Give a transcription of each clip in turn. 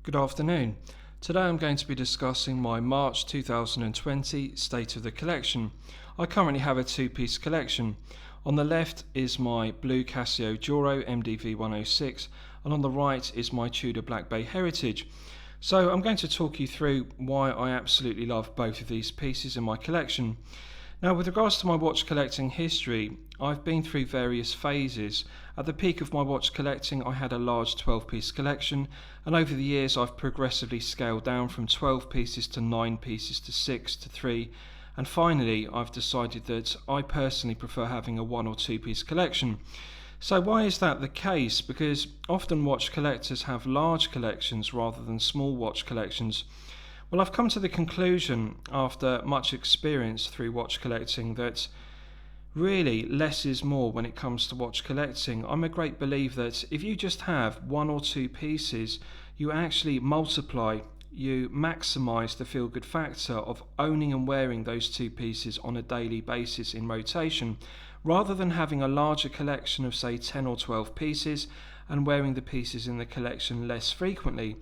Good afternoon. Today I'm going to be discussing my March 2020 State of the Collection. I currently have a two-piece collection. On the left is my blue Casio Duro MDV106 and on the right is my Tudor Black Bay Heritage. So I'm going to talk you through why I absolutely love both of these pieces in my collection. Now, with regards to my watch collecting history, I've been through various phases. At the peak of my watch collecting, I had a large 12-piece collection, and over the years I've progressively scaled down from 12 pieces to 9 pieces to 6 to 3, and finally I've decided that I personally prefer having a 1 or 2 piece collection. So why is that the case? Because often watch collectors have large collections rather than small watch collections. Well, I've come to the conclusion after much experience through watch collecting that really less is more when it comes to watch collecting. I'm a great believer that if you just have 1 or 2 pieces, you actually multiply, you maximize the feel-good factor of owning and wearing those 2 pieces on a daily basis in rotation, rather than having a larger collection of say 10 or 12 pieces and wearing the pieces in the collection less frequently.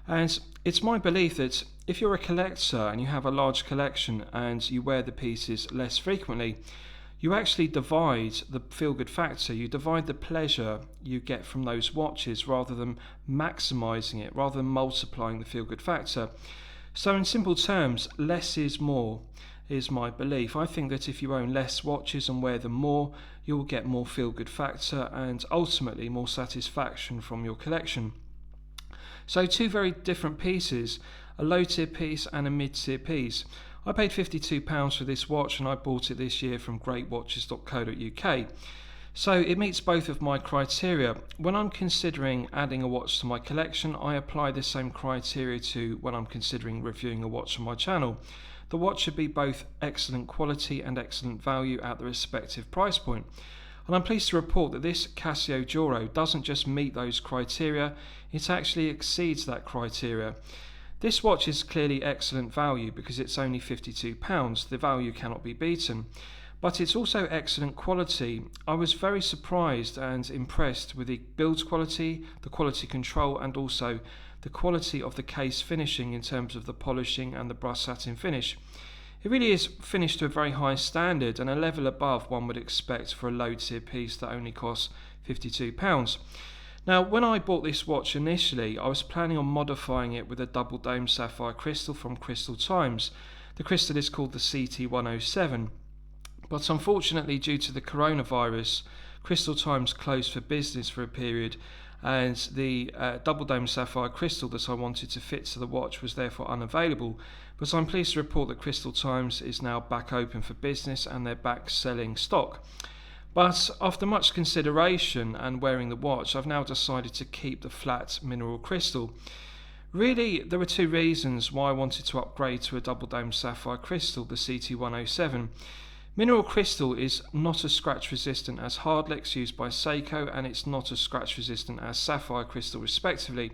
And it's my belief that if you're a collector and you have a large collection and you wear the pieces less frequently, you actually divide the feel-good factor, you divide the pleasure you get from those watches rather than maximizing it, rather than multiplying the feel-good factor. So in simple terms, less is more is my belief. I think that if you own less watches and wear them more, you will get more feel-good factor and ultimately more satisfaction from your collection. So 2 very different pieces, a low tier piece and a mid tier piece. I paid £52 for this watch and I bought it this year from greatwatches.co.uk. So it meets both of my criteria. When I'm considering adding a watch to my collection, I apply the same criteria to when I'm considering reviewing a watch on my channel. The watch should be both excellent quality and excellent value at the respective price point. And I'm pleased to report that this Casio Duro doesn't just meet those criteria, it actually exceeds that criteria. This watch is clearly excellent value because it's only £52, the value cannot be beaten. But it's also excellent quality. I was very surprised and impressed with the build quality, the quality control and also the quality of the case finishing in terms of the polishing and the brushed satin finish. It really is finished to a very high standard and a level above one would expect for a low tier piece that only costs £52. Now, when I bought this watch initially, I was planning on modifying it with a double dome sapphire crystal from Crystal Times. The crystal is called the CT107, but unfortunately due to the coronavirus, Crystal Times closed for business for a period and the double dome sapphire crystal that I wanted to fit to the watch was therefore unavailable. But I'm pleased to report that Crystal Times is now back open for business and they're back selling stock. But after much consideration and wearing the watch, I've now decided to keep the flat mineral crystal. Really, there were 2 reasons why I wanted to upgrade to a double dome sapphire crystal, the CT107. Mineral crystal is not as scratch resistant as Hardlex used by Seiko, and it's not as scratch resistant as sapphire crystal respectively.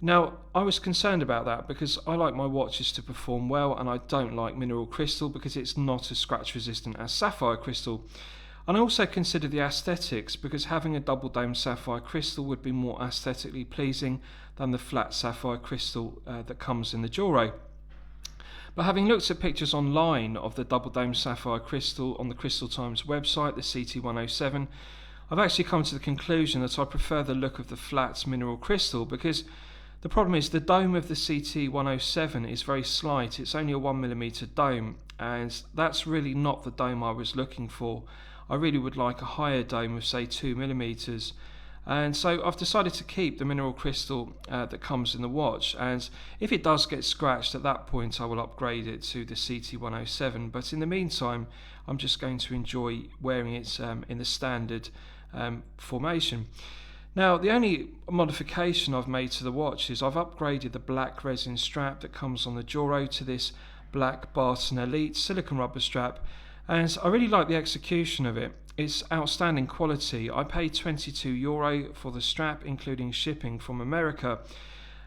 Now, I was concerned about that because I like my watches to perform well and I don't like mineral crystal because it's not as scratch resistant as sapphire crystal. And I also consider the aesthetics because having a double dome sapphire crystal would be more aesthetically pleasing than the flat sapphire crystal that comes in the Duro. But having looked at pictures online of the double dome sapphire crystal on the Crystal Times website, the CT107, I've actually come to the conclusion that I prefer the look of the flat mineral crystal because the problem is the dome of the CT107 is very slight. It's only a 1mm dome and that's really not the dome I was looking for. I really would like a higher dome of say 2mm. And so I've decided to keep the mineral crystal that comes in the watch, and if it does get scratched at that point I will upgrade it to the CT107, but in the meantime I'm just going to enjoy wearing it in the standard formation. Now, the only modification I've made to the watch is I've upgraded the black resin strap that comes on the Duro to this black Barton Elite silicone rubber strap, and I really like the execution of it. It's outstanding quality. I paid €22 for the strap including shipping from America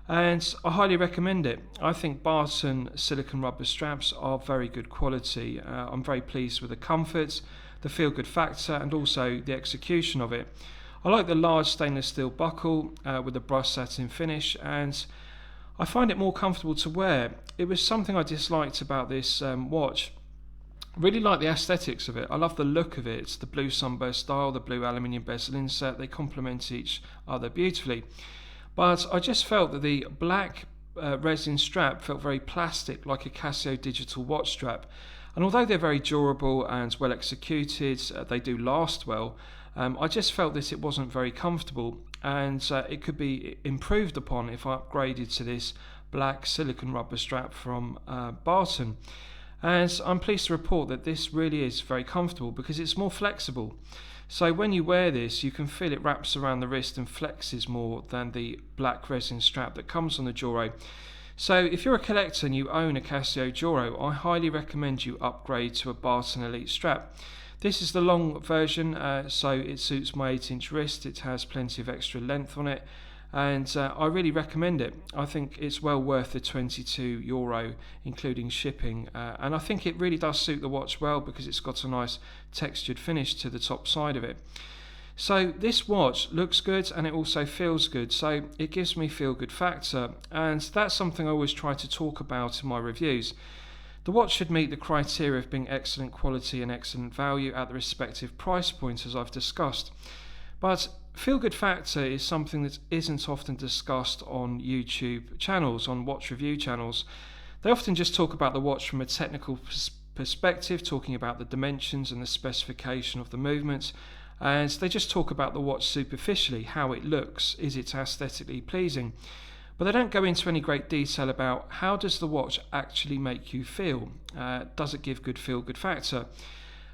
and I highly recommend it. I think Barton silicone rubber straps are very good quality. I'm very pleased with the comfort, the feel good factor and also the execution of it. I like the large stainless steel buckle with the brushed satin finish, and I find it more comfortable to wear. It was something I disliked about this watch. Really like the aesthetics of it. I love the look of it. It's the blue sunburst dial, the blue aluminium bezel insert. They complement each other beautifully. But I just felt that the black resin strap felt very plastic, like a Casio digital watch strap. And although they're very durable and well executed, they do last well, I just felt that it wasn't very comfortable, and it could be improved upon if I upgraded to this black silicone rubber strap from Barton. And I'm pleased to report that this really is very comfortable because it's more flexible. So when you wear this, you can feel it wraps around the wrist and flexes more than the black resin strap that comes on the Duro. So if you're a collector and you own a Casio Duro, I highly recommend you upgrade to a Barton Elite strap. This is the long version, so it suits my 8-inch wrist. It has plenty of extra length on it, and I really recommend it. I think it's well worth the €22, including shipping, and I think it really does suit the watch well because it's got a nice textured finish to the top side of it. So this watch looks good and it also feels good, so it gives me feel good factor, and that's something I always try to talk about in my reviews. The watch should meet the criteria of being excellent quality and excellent value at the respective price points, as I've discussed. But feel good factor is something that isn't often discussed on YouTube channels, on watch review channels. They often just talk about the watch from a technical perspective, talking about the dimensions and the specification of the movements, and they just talk about the watch superficially, how it looks, is it aesthetically pleasing. But they don't go into any great detail about how does the watch actually make you feel. Does it give good feel good factor?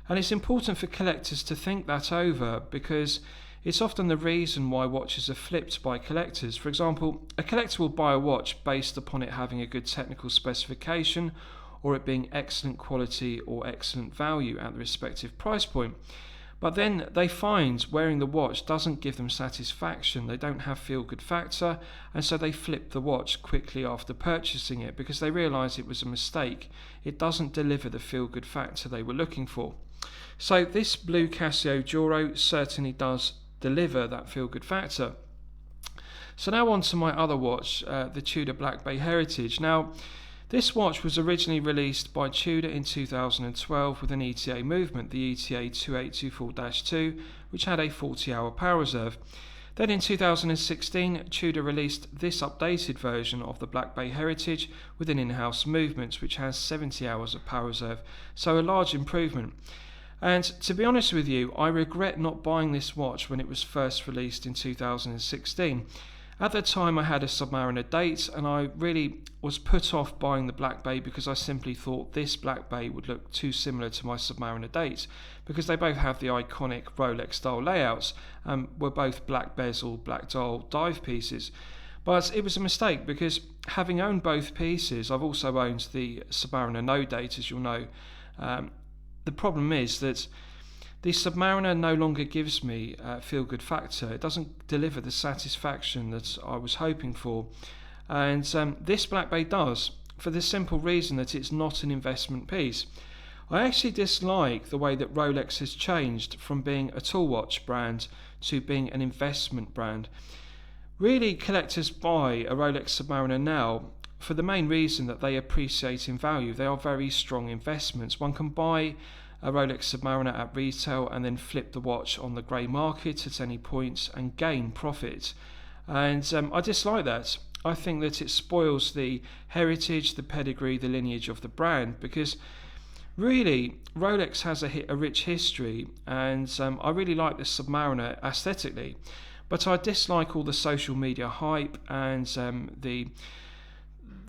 And it's important for collectors to think that over, because it's often the reason why watches are flipped by collectors. For example, a collector will buy a watch based upon it having a good technical specification, or it being excellent quality or excellent value at the respective price point. But then they find wearing the watch doesn't give them satisfaction. They don't have feel good factor, and so they flip the watch quickly after purchasing it because they realise it was a mistake. It doesn't deliver the feel good factor they were looking for. So this blue Casio Duro certainly does deliver that feel good factor. So now on to my other watch, the Tudor Black Bay Heritage. Now, this watch was originally released by Tudor in 2012 with an ETA movement, the ETA 2824-2, which had a 40-hour power reserve. Then in 2016, Tudor released this updated version of the Black Bay Heritage with an in-house movement, which has 70 hours of power reserve, so a large improvement. And to be honest with you, I regret not buying this watch when it was first released in 2016. At the time I had a Submariner date, and I really was put off buying the Black Bay because I simply thought this Black Bay would look too similar to my Submariner date, because they both have the iconic Rolex style layouts and were both black bezel, black dial dive pieces. But it was a mistake because having owned both pieces, I've also owned the Submariner no date, as you'll know. The problem is that the Submariner no longer gives me feel good factor. It doesn't deliver the satisfaction that I was hoping for, and this Black Bay does, for the simple reason that it's not an investment piece. I actually dislike the way that Rolex has changed from being a tool watch brand to being an investment brand. Really, collectors buy a Rolex Submariner now for the main reason that they appreciate in value. They are very strong investments. One can buy a Rolex Submariner at retail and then flip the watch on the grey market at any point and gain profit. And I dislike that. I think that it spoils the heritage, the pedigree, the lineage of the brand, because really Rolex has a rich history, and I really like the Submariner aesthetically, but I dislike all the social media hype and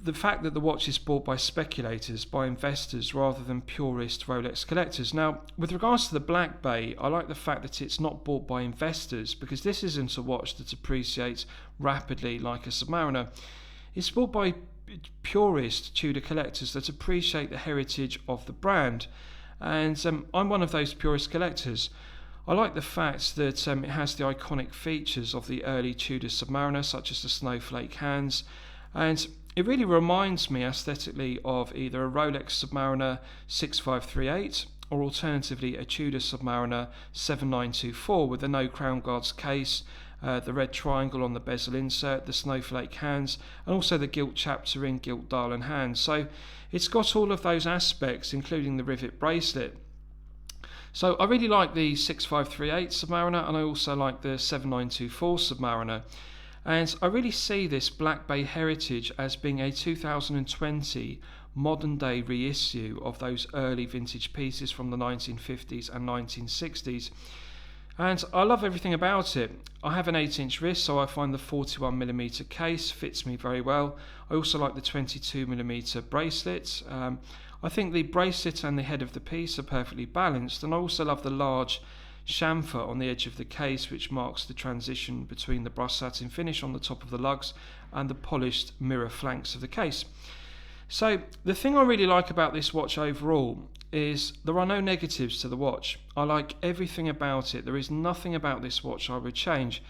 the fact that the watch is bought by speculators, by investors, rather than purist Rolex collectors. Now, with regards to the Black Bay, I like the fact that it's not bought by investors, because this isn't a watch that appreciates rapidly like a Submariner. It's bought by purist Tudor collectors that appreciate the heritage of the brand, and I'm one of those purist collectors. I like the fact that it has the iconic features of the early Tudor Submariner, such as the snowflake hands, and it really reminds me aesthetically of either a Rolex Submariner 6538 or alternatively a Tudor Submariner 7924 with the no crown guards case the red triangle on the bezel insert, the snowflake hands, and also the gilt chapter ring, gilt dial and hands. So it's got all of those aspects, including the rivet bracelet. So I really like the 6538 Submariner, and I also like the 7924 Submariner. And I really see this Black Bay Heritage as being a 2020 modern day reissue of those early vintage pieces from the 1950s and 1960s. And I love everything about it. I have an 8-inch wrist, so I find the 41mm case fits me very well. I also like the 22mm bracelet. I think the bracelet and the head of the piece are perfectly balanced, and I also love the large chamfer on the edge of the case, which marks the transition between the brushed satin finish on the top of the lugs and the polished mirror flanks of the case. So the thing I really like about this watch overall is there are no negatives to the watch. I like everything about it. There is nothing about this watch I would change.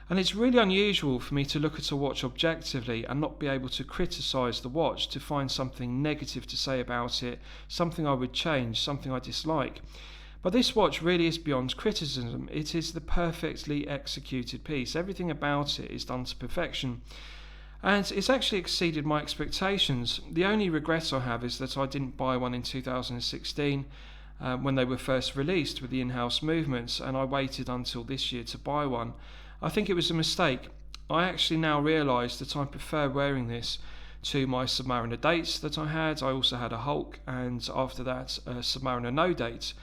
And it's really unusual for me to look at a watch objectively and not be able to criticise the watch, to find something negative to say about it, something I would change, something I dislike. But this watch really is beyond criticism. It is the perfectly executed piece. Everything about it is done to perfection. And it's actually exceeded my expectations. The only regret I have is that I didn't buy one in 2016 when they were first released with the in-house movements, and I waited until this year to buy one. I think it was a mistake. I actually now realise that I prefer wearing this to my Submariner dates that I had. I also had a Hulk, and after that a Submariner no date.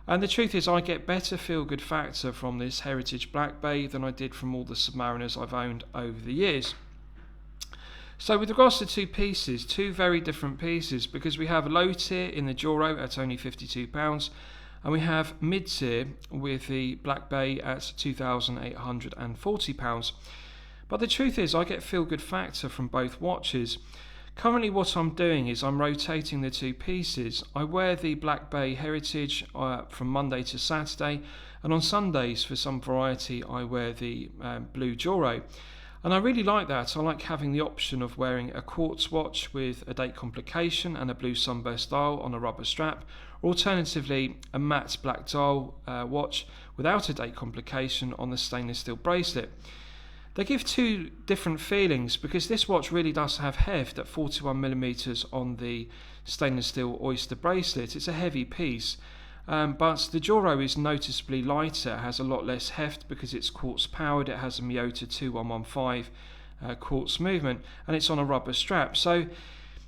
And the truth is, I get better feel-good factor from this Heritage Black Bay than I did from all the Submariners I've owned over the years. So with regards to two pieces, two very different pieces, because we have low tier in the Duro at only £52, and we have mid tier with the Black Bay at £2,840. But the truth is, I get feel-good factor from both watches. Currently what I'm doing is I'm rotating the two pieces. I wear the Black Bay Heritage from Monday to Saturday, and on Sundays, for some variety, I wear the blue Duro. And I really like that. I like having the option of wearing a quartz watch with a date complication and a blue sunburst dial on a rubber strap, or alternatively a matte black dial watch without a date complication on the stainless steel bracelet. They give two different feelings, because this watch really does have heft at 41mm on the stainless steel oyster bracelet. It's a heavy piece, but the Duro is noticeably lighter, has a lot less heft because it's quartz powered. It has a Miyota 2115 quartz movement, and it's on a rubber strap. So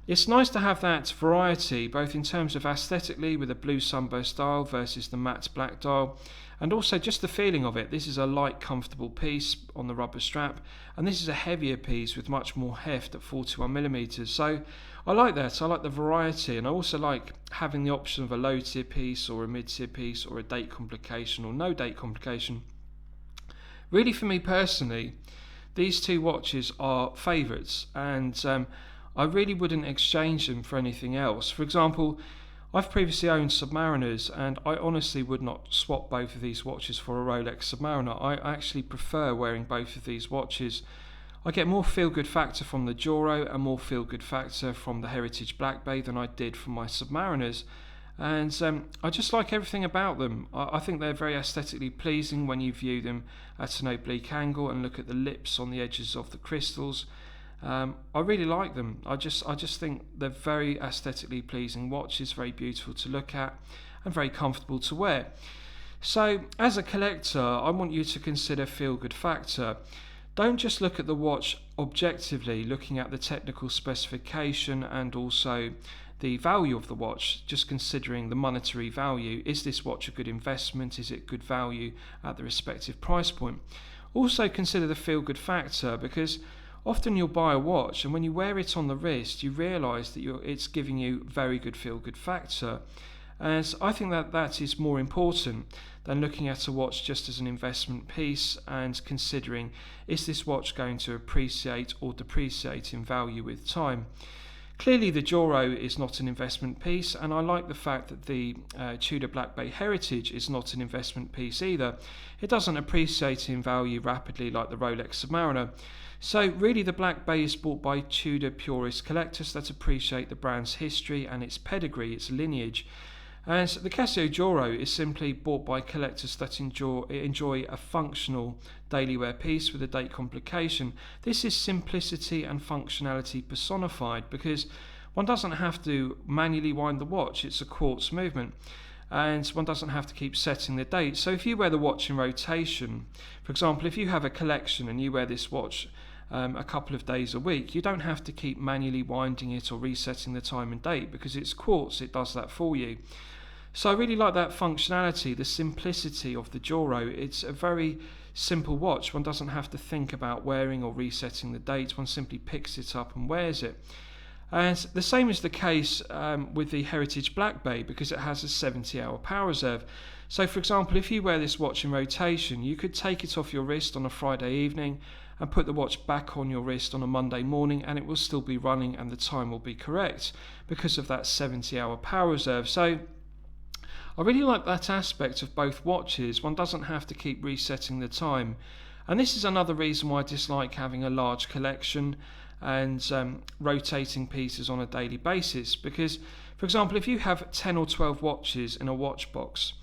it's nice to have that variety, both in terms of aesthetically with a blue sunburst dial versus the matte black dial, and also just the feeling of it. This is a light, comfortable piece on the rubber strap, and this is a heavier piece with much more heft at 41mm. So I like that. I like the variety, and I also like having the option of a low tier piece or a mid tier piece or a date complication or no date complication. Really, for me personally, these two watches are favourites, and I really wouldn't exchange them for anything else. For example, I've previously owned Submariners, and I honestly would not swap both of these watches for a Rolex Submariner. I actually prefer wearing both of these watches. I get more feel-good factor from the Duro and more feel-good factor from the Heritage Black Bay than I did from my Submariners. And I just like everything about them. I think they're very aesthetically pleasing when you view them at an oblique angle and look at the lips on the edges of the crystals. I really like them. I just think they're very aesthetically pleasing watches, very beautiful to look at and very comfortable to wear. So as a collector, I want you to consider feel-good factor. Don't just look at the watch objectively, looking at the technical specification and also the value of the watch, just considering the monetary value. Is this watch a good investment? Is it good value at the respective price point? Also consider the feel-good factor, because often you'll buy a watch and when you wear it on the wrist, you realise that it's giving you very good feel-good factor. And I think that is more important than looking at a watch just as an investment piece and considering, is this watch going to appreciate or depreciate in value with time? Clearly the Duro is not an investment piece, and I like the fact that the Tudor Black Bay Heritage is not an investment piece either. It doesn't appreciate in value rapidly like the Rolex Submariner. So really the Black Bay is bought by Tudor purist collectors that appreciate the brand's history and its pedigree, its lineage. And the Casio Duro is simply bought by collectors that enjoy a functional daily wear piece with a date complication. This is simplicity and functionality personified, because one doesn't have to manually wind the watch. It's a quartz movement, and one doesn't have to keep setting the date. So if you wear the watch in rotation, for example, if you have a collection and you wear this watch a couple of days a week, you don't have to keep manually winding it or resetting the time and date, because it's quartz, it does that for you. So I really like that functionality, the simplicity of the Duro. It's a very simple watch. One doesn't have to think about wearing or resetting the date. One simply picks it up and wears it. And the same is the case with the Heritage Black Bay, because it has a 70-hour power reserve. So for example, if you wear this watch in rotation, you could take it off your wrist on a Friday evening and put the watch back on your wrist on a Monday morning, and it will still be running and the time will be correct because of that 70-hour power reserve. So I really like that aspect of both watches. One doesn't have to keep resetting the time. And this is another reason why I dislike having a large collection and rotating pieces on a daily basis, because for example, if you have 10 or 12 watches in a watch box,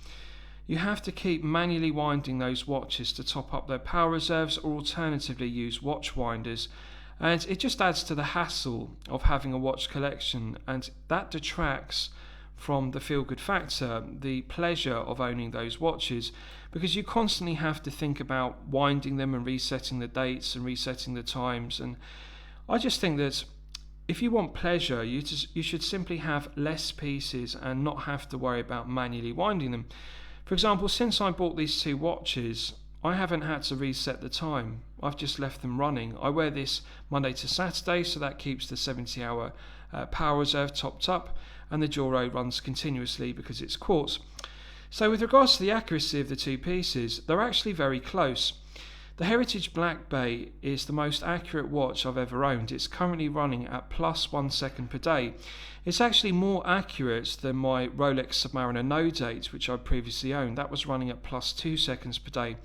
you have to keep manually winding those watches to top up their power reserves, or alternatively use watch winders, and it just adds to the hassle of having a watch collection, and that detracts from the feel-good factor, the pleasure of owning those watches, because you constantly have to think about winding them and resetting the dates and resetting the times. And I just think that if you want pleasure, you should simply have less pieces and not have to worry about manually winding them. For example, since I bought these two watches, I haven't had to reset the time. I've just left them running. I wear this Monday to Saturday, so that keeps the 70-hour power reserve topped up, and the Duro runs continuously because it's quartz. So with regards to the accuracy of the two pieces, they're actually very close. The Heritage Black Bay is the most accurate watch I've ever owned. It's currently running at +1 second per day. It's actually more accurate than my Rolex Submariner No Date, which I previously owned. That was running at +2 seconds per day.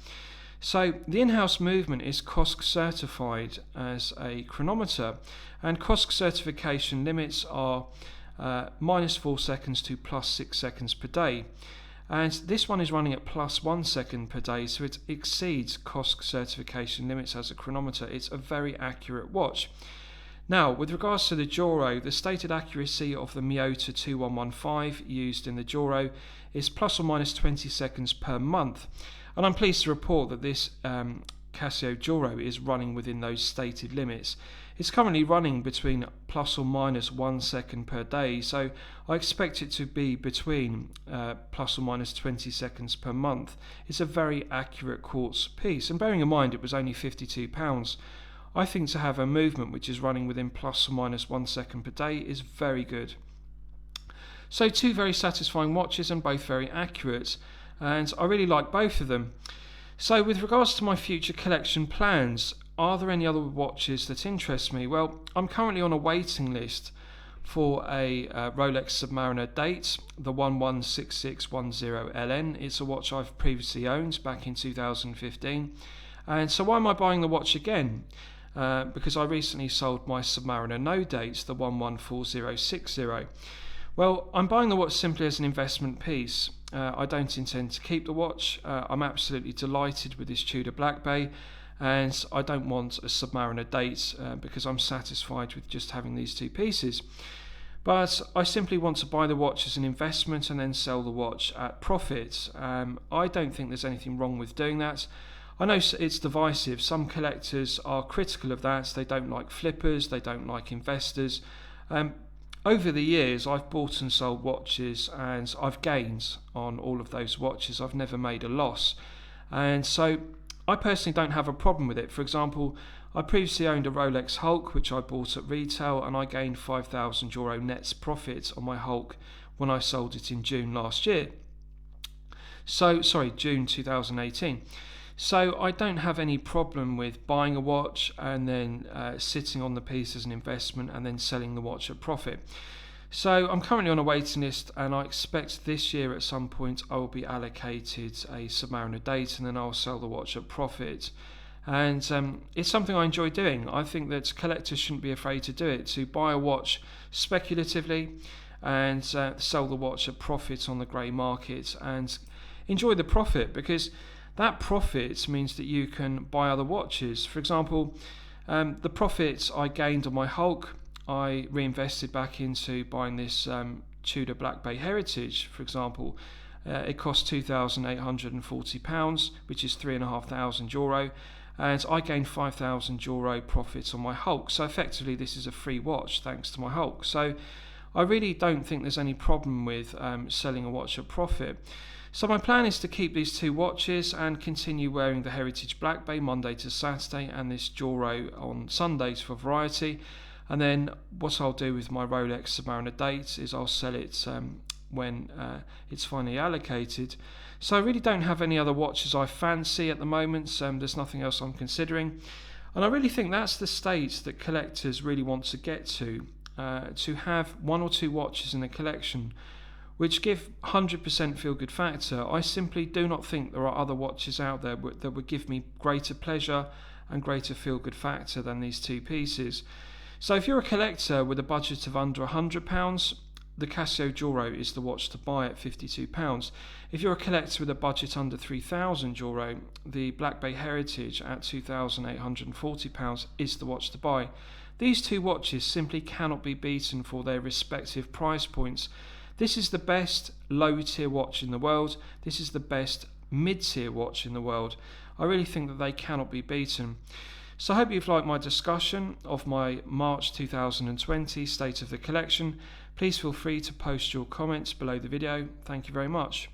So the in-house movement is COSC certified as a chronometer, and COSC certification limits are -4 seconds to +6 seconds per day. And this one is running at +1 second per day, so it exceeds COSC certification limits as a chronometer. It's a very accurate watch. Now, with regards to the Duro, the stated accuracy of the Miyota 2115 used in the Duro is ±20 seconds per month. And I'm pleased to report that this Casio Duro is running within those stated limits. It's currently running between ±1 second per day, so I expect it to be between ±20 seconds per month. It's a very accurate quartz piece, and bearing in mind it was only £52, I think to have a movement which is running within ±1 second per day is very good. So two very satisfying watches, and both very accurate, and I really like both of them. So with regards to my future collection plans, are there any other watches that interest me? Well, I'm currently on a waiting list for a Rolex Submariner Date, the 116610LN. It's a watch I've previously owned back in 2015. And so why am I buying the watch again? Because I recently sold my Submariner No Date, the 114060. Well, I'm buying the watch simply as an investment piece. I don't intend to keep the watch. I'm absolutely delighted with this Tudor Black Bay, and I don't want a Submariner Date because I'm satisfied with just having these two pieces. But I simply want to buy the watch as an investment and then sell the watch at profit. I don't think there's anything wrong with doing that. I know it's divisive. Some collectors are critical of that. They don't like flippers, they don't like investors. Over the years, I've bought and sold watches, and I've gained on all of those watches. I've never made a loss. And so I personally don't have a problem with it. For example, I previously owned a Rolex Hulk, which I bought at retail, and I gained €5,000 net profit on my Hulk when I sold it in June last year. June 2018. So I don't have any problem with buying a watch and then sitting on the piece as an investment and then selling the watch at profit. So I'm currently on a waiting list, and I expect this year at some point I will be allocated a Submariner Date, and then I'll sell the watch at profit. And it's something I enjoy doing. I think that collectors shouldn't be afraid to do it, to buy a watch speculatively and sell the watch at profit on the grey market and enjoy the profit, because that profit means that you can buy other watches. For example, the profits I gained on my Hulk, I reinvested back into buying this Tudor Black Bay Heritage, for example. It cost £2,840, which is €3,500, and I gained €5,000 profits on my Hulk. So effectively this is a free watch thanks to my Hulk. So I really don't think there's any problem with selling a watch at profit. So my plan is to keep these two watches and continue wearing the Heritage Black Bay Monday to Saturday and this Duro on Sundays for variety. And then what I'll do with my Rolex Submariner Date is I'll sell it when it's finally allocated. So I really don't have any other watches I fancy at the moment. There's nothing else I'm considering. And I really think that's the stage that collectors really want to get to have one or two watches in a collection which give 100% feel-good factor. I simply do not think there are other watches out there that would give me greater pleasure and greater feel-good factor than these two pieces. So if you're a collector with a budget of under £100, the Casio Duro is the watch to buy at £52. If you're a collector with a budget under €3,000, the Black Bay Heritage at £2,840 is the watch to buy. These two watches simply cannot be beaten for their respective price points. This is the best low-tier watch in the world. This is the best mid-tier watch in the world. I really think that they cannot be beaten. So I hope you've liked my discussion of my March 2020 State of the Collection. Please feel free to post your comments below the video. Thank you very much.